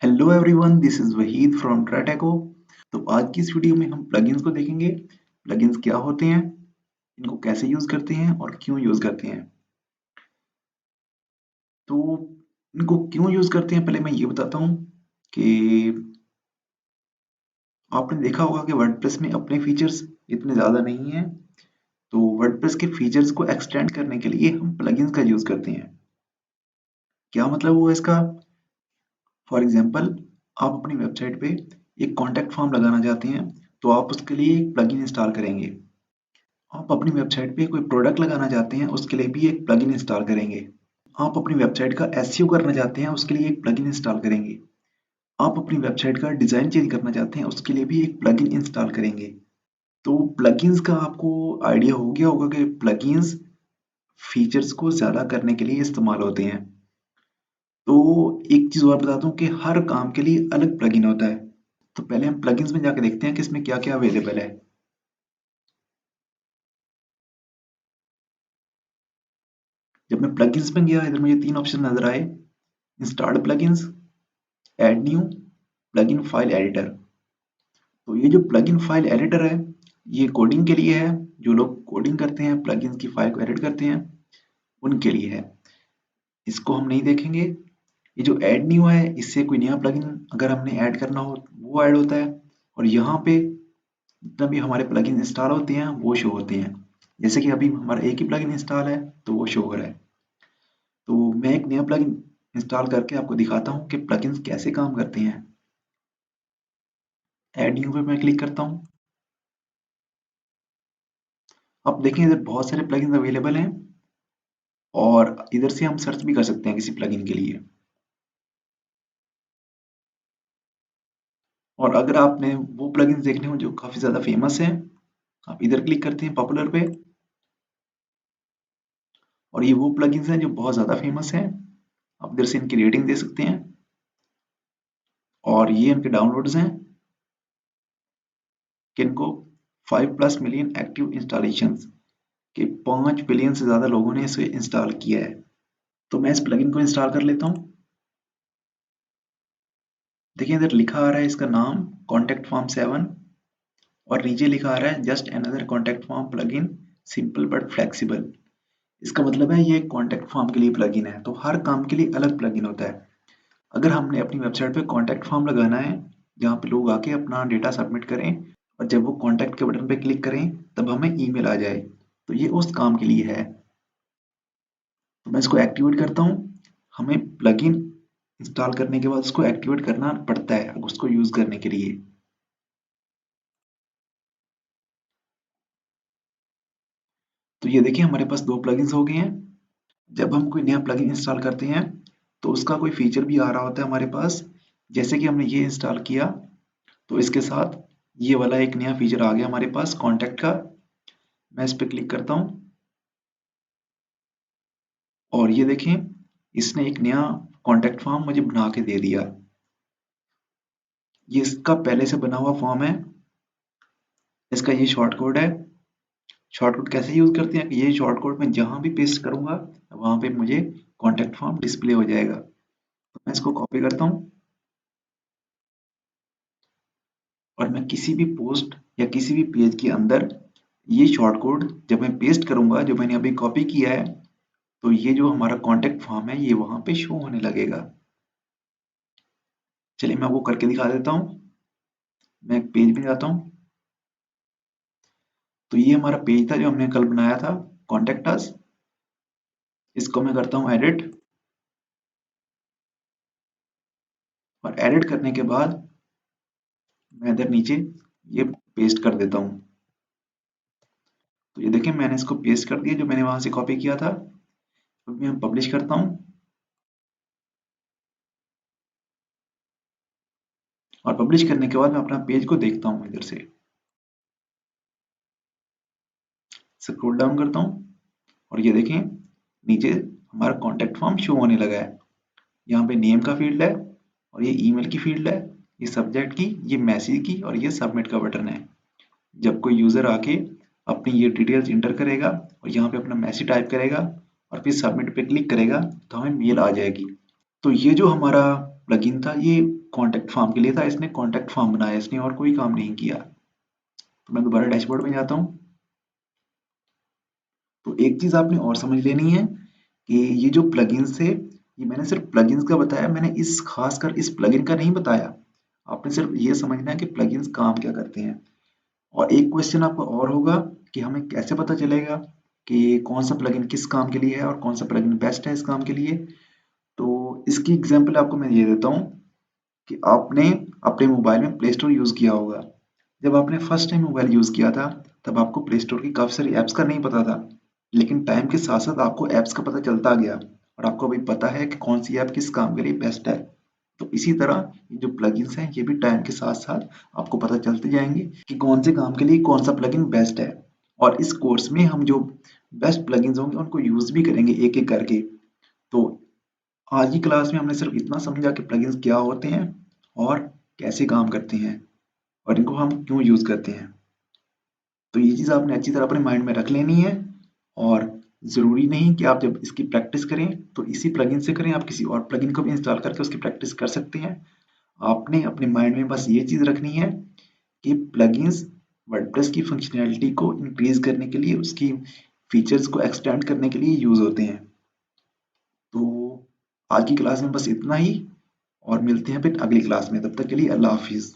Hello everyone, this is Waheed from ट्राटेको। तो आज की इस वीडियो में हम प्लगइन्स को देखेंगे। प्लगइन्स क्या होते हैं, इनको कैसे यूज करते हैं और क्यों यूज करते हैं। तो इनको क्यों यूज करते हैं, पहले मैं ये बताता हूँ कि आपने देखा होगा कि वर्डप्रेस में अपने फीचर्स इतने ज़्यादा नहीं हैं। तो वर्डप्रेस के फीचर्स को एक्सटेंड करने के लिए हम प्लगइन्स का यूज करते हैं। क्या मतलब हुआ इसका? फॉर एग्जाम्पल, आप अपनी वेबसाइट पे एक कॉन्टैक्ट फॉर्म लगाना चाहते हैं, तो आप उसके लिए एक प्लगइन इंस्टॉल करेंगे। आप अपनी वेबसाइट पे कोई प्रोडक्ट लगाना चाहते हैं, उसके लिए भी एक प्लगइन इंस्टॉल करेंगे। आप अपनी वेबसाइट का एसईओ करना चाहते हैं, उसके लिए एक प्लगइन इंस्टॉल करेंगे। आप अपनी वेबसाइट का डिज़ाइन चेंज करना चाहते हैं, उसके लिए भी एक प्लगइन इंस्टॉल करेंगे। तो प्लगइन्स का आपको आइडिया हो गया होगा कि प्लगइन्स फीचर्स को ज़्यादा करने के लिए इस्तेमाल होते हैं। तो एक चीज़ और बताता हूँ कि हर काम के लिए अलग प्लगइन होता है। तो पहले हम प्लगइन्स में जाके देखते हैं कि इसमें क्या क्या अवेलेबल है। जब मैं प्लगइन्स में गया, इधर मुझे 3 ऑप्शन नज़र आए: installed plugins, add new, plugin file editor. तो ये जो प्लगइन फाइल एडिटर है, ये कोडिंग के लिए है। जो लोग कोडिंग करते हैं, प्लगइन्स की फाइल को एडिट करते हैं, उनके लिए है। इसको हम नहीं देखेंगे। ये जो ऐड न्यू है, इससे कोई नया प्लगइन अगर हमने ऐड करना हो वो ऐड होता है। और यहाँ पे जितना भी हमारे प्लगइन इंस्टॉल होते हैं वो शो होते हैं। जैसे कि अभी हमारा एक ही प्लगइन इंस्टॉल है तो वो शो हो रहा है। तो मैं एक नया प्लगइन इंस्टॉल करके आपको दिखाता हूँ कि प्लगइन्स कैसे काम करते हैं। ऐड न्यू पे मैं क्लिक करता हूँ। अब देखें, इधर बहुत सारे प्लगइन्स अवेलेबल हैं और इधर से हम सर्च भी कर सकते हैं किसी प्लगइन के लिए। और अगर आपने वो प्लगइन्स देखने हो जो काफ़ी ज़्यादा फेमस हैं, आप इधर क्लिक करते हैं पॉपुलर पे, और ये वो प्लगइन्स हैं जो बहुत ज़्यादा फेमस हैं। आप इधर से इनकी रेटिंग दे सकते हैं और ये इनके डाउनलोड्स हैं कि इनको 5+ मिलियन एक्टिव इंस्टॉलेशंस के 5 बिलियन से ज़्यादा लोगों ने इसे इंस्टॉल किया है। तो मैं इस प्लगइन को इंस्टॉल कर लेता हूँ। देखिए, इधर लिखा आ रहा है इसका नाम कॉन्टैक्ट फॉर्म 7 और नीचे लिखा आ रहा है just another contact form plugin, simple but flexible. इसका मतलब है ये कॉन्टैक्ट फॉर्म के लिए प्लगइन है। तो हर काम के लिए अलग प्लगइन होता है। अगर हमने अपनी वेबसाइट पे कॉन्टैक्ट फॉर्म लगाना है जहाँ पे लोग आके अपना डेटा सबमिट करें और जब वो कॉन्टैक्ट के बटन पे क्लिक करें तब हमें ईमेल आ जाए, तो ये उस काम के लिए है। तो मैं इसको एक्टिवेट करता हूँ। हमें प्लगइन इंस्टॉल करने के बाद उसको एक्टिवेट करना पड़ता है उसको यूज़ करने के लिए। तो ये देखिए, हमारे पास 2 प्लगइन्स हो गए हैं। जब हम कोई नया प्लगइन इंस्टॉल करते हैं तो उसका कोई फीचर भी आ रहा होता है हमारे पास। जैसे कि हमने ये इंस्टॉल किया तो इसके साथ ये वाला एक नया फीचर आ गया हमारे पास कॉन्टैक्ट का। मैं इस पे क्लिक करता हूँ और ये देखें, इसने एक नया कॉन्टैक्ट फॉर्म मुझे बना के दे दिया। ये इसका पहले से बना हुआ फॉर्म है। इसका ये शॉर्ट कोड है। शॉर्ट कोड कैसे यूज़ करते हैं कि ये शॉर्ट कोड मैं जहाँ भी पेस्ट करूँगा वहाँ पे मुझे कॉन्टैक्ट फॉर्म डिस्प्ले हो जाएगा। तो मैं इसको कॉपी करता हूँ और मैं किसी भी पोस्ट या किसी भी पेज के अंदर ये शॉर्ट कोड जब मैं पेस्ट करूँगा, जो मैंने अभी कॉपी किया है, तो ये जो हमारा कॉन्टैक्ट फॉर्म है ये वहाँ पे शो होने लगेगा। चलिए मैं वो करके दिखा देता हूँ। मैं एक पेज में जाता हूँ। तो ये हमारा पेज था जो हमने कल बनाया था, कॉन्टैक्ट अस। इसको मैं करता हूँ एडिट, और एडिट करने के बाद मैं इधर नीचे ये पेस्ट कर देता हूँ। तो ये देखिए, मैंने इसको पेस्ट कर दिया जो मैंने वहां से कॉपी किया था। अब मैं पब्लिश करता हूँ और पब्लिश करने के बाद मैं अपना पेज को देखता हूँ इधर से। स्क्रॉल डाउन करता हूँ और ये देखें, नीचे हमारा कॉन्टैक्ट फॉर्म शो होने लगा है। यहाँ पे नेम का फील्ड है और ये ईमेल की फील्ड है, ये सब्जेक्ट की, ये मैसेज की, और ये सबमिट का बटन है। जब कोई यूज़र आके अपनी ये डिटेल्स इंटर करेगा और यहाँ पे अपना मैसेज टाइप करेगा और फिर सबमिट पे क्लिक करेगा तो हमें मेल आ जाएगी। तो ये जो हमारा प्लगइन था ये कॉन्टैक्ट फॉर्म के लिए था, इसने कॉन्टैक्ट फॉर्म बनाया, इसने और कोई काम नहीं किया। तो मैं दोबारा डैशबोर्ड में जाता हूँ। तो एक चीज आपने और समझ लेनी है कि ये जो प्लगइन्स थे, ये मैंने सिर्फ प्लगइन्स का बताया, मैंने इस खासकर इस प्लगइन का नहीं बताया। आपने सिर्फ ये समझना है कि प्लगइन्स काम क्या करते हैं। और एक क्वेश्चन आपका और होगा कि हमें कैसे पता चलेगा कि कौन सा प्लगइन किस काम के लिए है और कौन सा प्लगइन बेस्ट है इस काम के लिए। तो इसकी एग्जांपल आपको मैं ये देता हूँ कि आपने अपने मोबाइल में प्ले स्टोर यूज किया होगा। जब आपने फर्स्ट टाइम मोबाइल यूज किया था तब आपको प्ले स्टोर की काफी सारी ऐप्स का नहीं पता था, लेकिन टाइम के साथ साथ आपको ऐप्स का पता चलता गया और आपको अभी पता है कि कौन सी ऐप किस काम के लिए बेस्ट है। तो इसी तरह ये जो प्लगइन्स हैं ये भी टाइम के साथ साथ आपको पता चलते जाएंगे कि कौन से काम के लिए कौन सा प्लगइन बेस्ट है। और इस कोर्स में हम जो बेस्ट प्लगइन्स होंगे उनको यूज भी करेंगे एक एक करके। तो आज की क्लास में हमने सिर्फ इतना समझा कि प्लगइन्स क्या होते हैं और कैसे काम करते हैं और इनको हम क्यों यूज करते हैं। तो ये चीज़ आपने अच्छी तरह अपने माइंड में रख लेनी है। और ज़रूरी नहीं कि आप जब इसकी प्रैक्टिस करें तो इसी प्लगइन से करें, आप किसी और प्लगइन को भी इंस्टॉल करके उसकी प्रैक्टिस कर सकते हैं। आपने अपने माइंड में बस ये चीज़ रखनी है कि प्लगइन्स वर्डप्रेस की फंक्शनैलिटी को इंक्रीज करने के लिए, उसकी फीचर्स को एक्सटेंड करने के लिए यूज होते हैं। तो आज की क्लास में बस इतना ही और मिलते हैं फिर अगली क्लास में। तब तक के लिए अल्लाह हाफिज़।